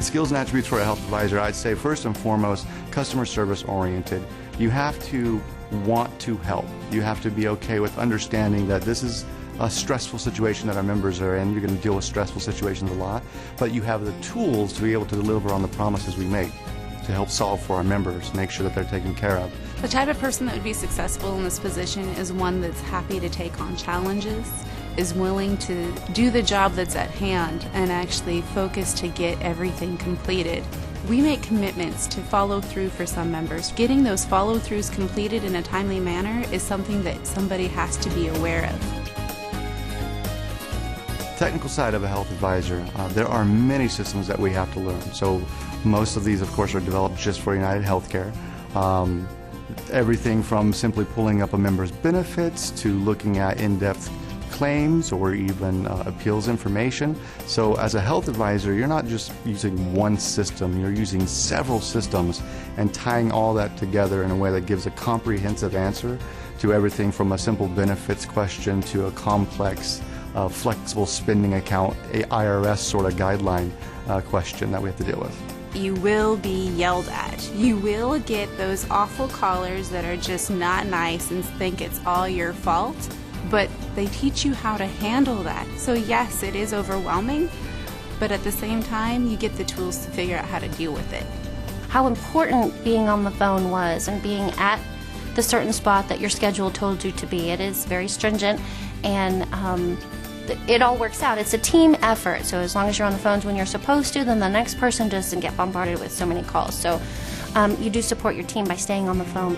Skills and attributes for a health advisor, I'd say first and foremost, customer service oriented. You have to want to help. You have to be okay with understanding that this is a stressful situation that our members are in. You're going to deal with stressful situations a lot, but you have the tools to be able to deliver on the promises we make to help solve for our members, make sure that they're taken care of. The type of person that would be successful in this position is one that's happy to take on challenges, is willing to do the job that's at hand, and actually focus to get everything completed. We make commitments to follow through for some members. Getting those follow-throughs completed in a timely manner is something that somebody has to be aware of. Technical side of a health advisor, there are many systems that we have to learn. So most of these, of course, are developed just for UnitedHealthcare. Everything from simply pulling up a member's benefits to looking at in-depth claims or even appeals information. So as a health advisor, you're not just using one system, you're using several systems and tying all that together in a way that gives a comprehensive answer to everything from a simple benefits question to a complex flexible spending account, a IRS sort of guideline question that we have to deal with. You will be yelled at. You will get those awful callers that are just not nice and think it's all your fault, but they teach you how to handle that. So yes, it is overwhelming, but at the same time, you get the tools to figure out how to deal with it. How important being on the phone was and being at the certain spot that your schedule told you to be. It is very stringent, and it all works out. It's a team effort, so as long as you're on the phones when you're supposed to, then the next person doesn't get bombarded with so many calls. So you do support your team by staying on the phone.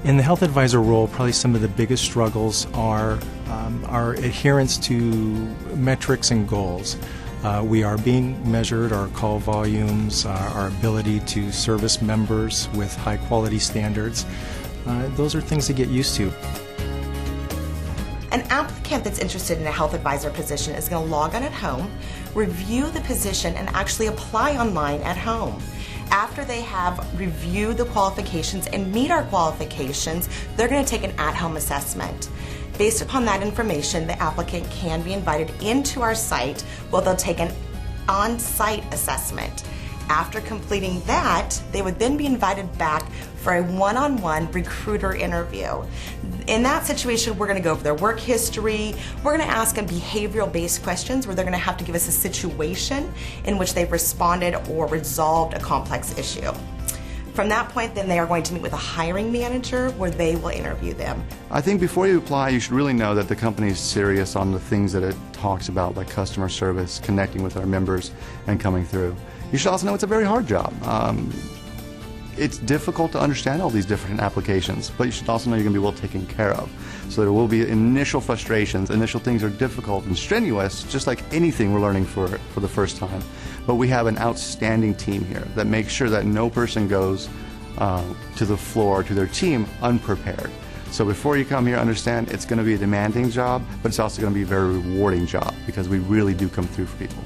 In the health advisor role, probably some of the biggest struggles are our adherence to metrics and goals. We are being measured, our call volumes, our ability to service members with high quality standards. Those are things to get used to. An applicant that's interested in a health advisor position is going to log on at home, review the position, and actually apply online at home. After they have reviewed the qualifications and meet our qualifications, they're going to take an at-home assessment. Based upon that information, the applicant can be invited into our site where they'll take an on-site assessment. After completing that, they would then be invited back for a one-on-one recruiter interview. In that situation, we're going to go over their work history. We're going to ask them behavioral-based questions where they're going to have to give us a situation in which they've responded or resolved a complex issue. From that point, then they are going to meet with a hiring manager where they will interview them. I think before you apply, you should really know that the company is serious on the things that it talks about, like customer service, connecting with our members, and coming through. You should also know it's a very hard job. It's difficult to understand all these different applications, but you should also know you're going to be well taken care of. So there will be initial frustrations. Initial things are difficult and strenuous, just like anything we're learning for the first time. But we have an outstanding team here that makes sure that no person goes to the floor, to their team, unprepared. So before you come here, understand it's going to be a demanding job, but it's also going to be a very rewarding job because we really do come through for people.